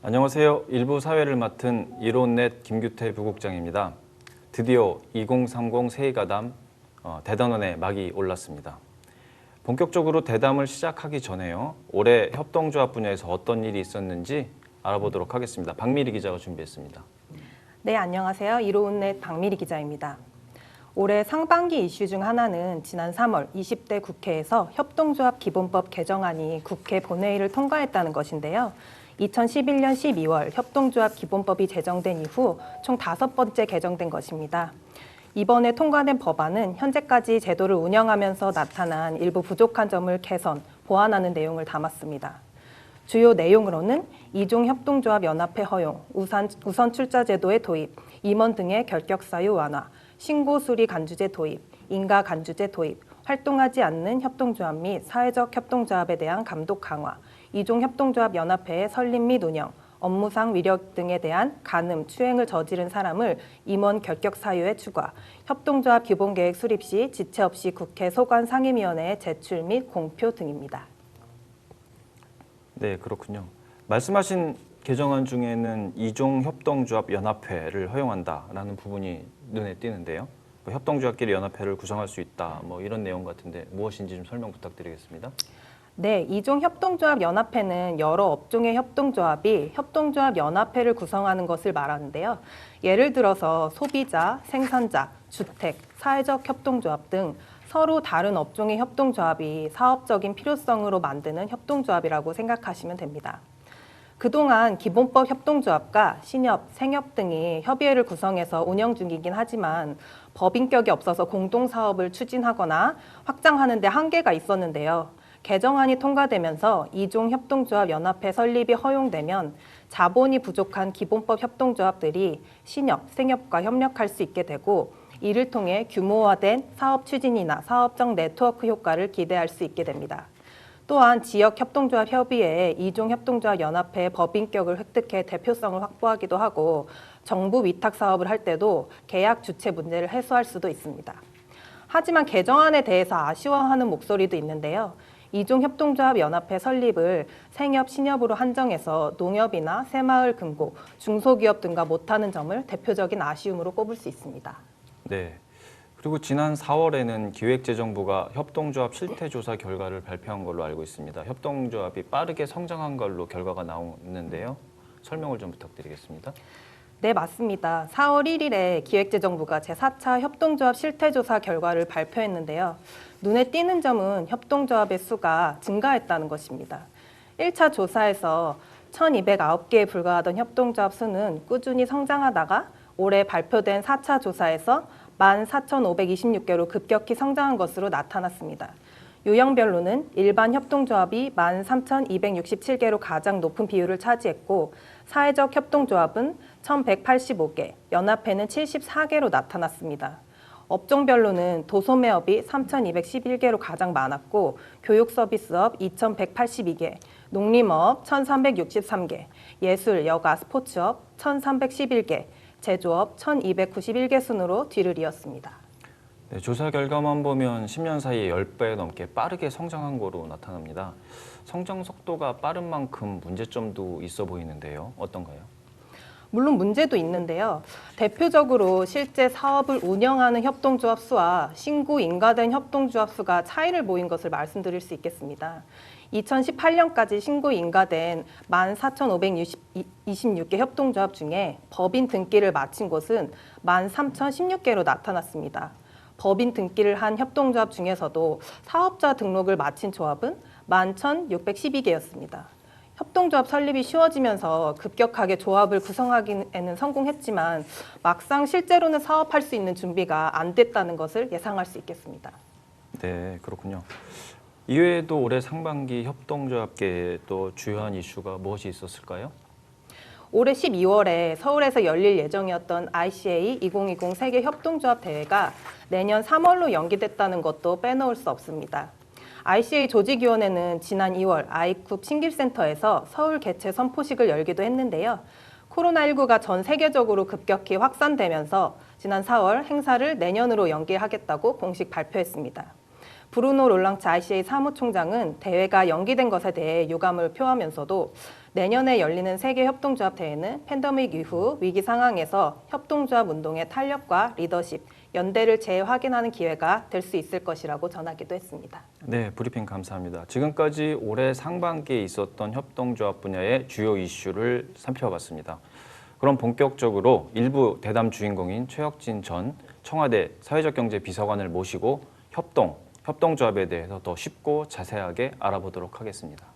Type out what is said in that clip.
안녕하세요. 일부 사회를 맡은 이론넷 김규태 부국장입니다. 드디어 2030 세이가담 대단원의 막이 올랐습니다. 본격적으로 대담을 시작하기 전에요. 올해 협동조합 분야에서 어떤 일이 있었는지 알아보도록 하겠습니다. 박미리 기자가 준비했습니다. 네, 안녕하세요. 이론넷 박미리 기자입니다. 올해 상반기 이슈 중 하나는 지난 3월 20대 국회에서 협동조합 기본법 개정안이 국회 본회의를 통과했다는 것인데요. 2011년 12월 협동조합 기본법이 제정된 이후 총 5번째 개정된 것입니다. 이번에 통과된 법안은 현재까지 제도를 운영하면서 나타난 일부 부족한 점을 개선, 보완하는 내용을 담았습니다. 주요 내용으로는 이종협동조합 연합회 허용, 우선 출자 제도의 도입, 임원 등의 결격 사유 완화, 신고 수리 간주제 도입, 인가 간주제 도입, 활동하지 않는 협동조합 및 사회적 협동조합에 대한 감독 강화, 이종협동조합 연합회의 설립 및 운영, 업무상 위력 등에 대한 간음, 추행을 저지른 사람을 임원 결격 사유에 추가, 협동조합 기본계획 수립 시 지체 없이 국회 소관상임위원회에 제출 및 공표 등입니다. 네, 그렇군요. 말씀하신 개정안 중에는 이종협동조합 연합회를 허용한다라는 부분이 눈에 띄는데요. 협동조합끼리 연합회를 구성할 수 있다, 이런 내용 같은데 무엇인지 좀 설명 부탁드리겠습니다. 네, 이종협동조합 연합회는 여러 업종의 협동조합이 협동조합 연합회를 구성하는 것을 말하는데요. 예를 들어서 소비자, 생산자, 주택, 사회적 협동조합 등 서로 다른 업종의 협동조합이 사업적인 필요성으로 만드는 협동조합이라고 생각하시면 됩니다. 그동안 기본법 협동조합과 신협, 생협 등이 협의회를 구성해서 운영 중이긴 하지만 법인격이 없어서 공동사업을 추진하거나 확장하는 데 한계가 있었는데요. 개정안이 통과되면서 이종협동조합 연합회 설립이 허용되면 자본이 부족한 기본법 협동조합들이 신협, 생협과 협력할 수 있게 되고 이를 통해 규모화된 사업 추진이나 사업적 네트워크 효과를 기대할 수 있게 됩니다. 또한 지역협동조합 협의회에 이종협동조합 연합회의 법인격을 획득해 대표성을 확보하기도 하고 정부 위탁 사업을 할 때도 계약 주체 문제를 해소할 수도 있습니다. 하지만 개정안에 대해서 아쉬워하는 목소리도 있는데요. 이종협동조합 연합회 설립을 생협, 신협으로 한정해서 농협이나 새마을 금고, 중소기업 등과 못하는 점을 대표적인 아쉬움으로 꼽을 수 있습니다. 네. 그리고 지난 4월에는 기획재정부가 협동조합 실태조사 결과를 발표한 걸로 알고 있습니다. 협동조합이 빠르게 성장한 걸로 결과가 나오는데요. 설명을 좀 부탁드리겠습니다. 네, 맞습니다. 4월 1일에 기획재정부가 제4차 협동조합 실태조사 결과를 발표했는데요. 눈에 띄는 점은 협동조합의 수가 증가했다는 것입니다. 1차 조사에서 1,209개에 불과하던 협동조합 수는 꾸준히 성장하다가 올해 발표된 4차 조사에서 14,526개로 급격히 성장한 것으로 나타났습니다. 유형별로는 일반 협동조합이 13,267개로 가장 높은 비율을 차지했고 사회적 협동조합은 1,185개, 연합회는 74개로 나타났습니다. 업종별로는 도소매업이 3,211개로 가장 많았고 교육서비스업 2,182개, 농림업 1,363개, 예술, 여가, 스포츠업 1,311개, 제조업 1,291개 순으로 뒤를 이었습니다. 네, 조사 결과만 보면 10년 사이에 10배 넘게 빠르게 성장한 거로 나타납니다. 성장 속도가 빠른 만큼 문제점도 있어 보이는데요. 어떤가요? 물론 문제도 있는데요. 대표적으로 실제 사업을 운영하는 협동조합 수와 신고 인가된 협동조합 수가 차이를 보인 것을 말씀드릴 수 있겠습니다. 2018년까지 신고 인가된 14,526개 협동조합 중에 법인 등기를 마친 곳은 13,016개로 나타났습니다. 법인 등기를 한 협동조합 중에서도 사업자 등록을 마친 조합은 11,612개였습니다. 협동조합 설립이 쉬워지면서 급격하게 조합을 구성하기에는 성공했지만 막상 실제로는 사업할 수 있는 준비가 안 됐다는 것을 예상할 수 있겠습니다. 네, 그렇군요. 이외에도 올해 상반기 협동조합계에 또 주요한 이슈가 무엇이 있었을까요? 올해 12월에 서울에서 열릴 예정이었던 ICA 2020 세계 협동조합 대회가 내년 3월로 연기됐다는 것도 빼놓을 수 없습니다. ICA 조직위원회는 지난 2월 아이쿱 신길센터에서 서울 개최 선포식을 열기도 했는데요. 코로나19가 전 세계적으로 급격히 확산되면서 지난 4월 행사를 내년으로 연기하겠다고 공식 발표했습니다. 브루노 롤랑츠 ICA 사무총장은 대회가 연기된 것에 대해 유감을 표하면서도 내년에 열리는 세계 협동조합 대회는 팬데믹 이후 위기 상황에서 협동조합 운동의 탄력과 리더십, 연대를 재확인하는 기회가 될 수 있을 것이라고 전하기도 했습니다. 네, 브리핑 감사합니다. 지금까지 올해 상반기에 있었던 협동조합 분야의 주요 이슈를 살펴봤습니다. 그럼 본격적으로 일부 대담 주인공인 최혁진 전 청와대 사회적경제 비서관을 모시고 협동조합에 대해서 더 쉽고 자세하게 알아보도록 하겠습니다.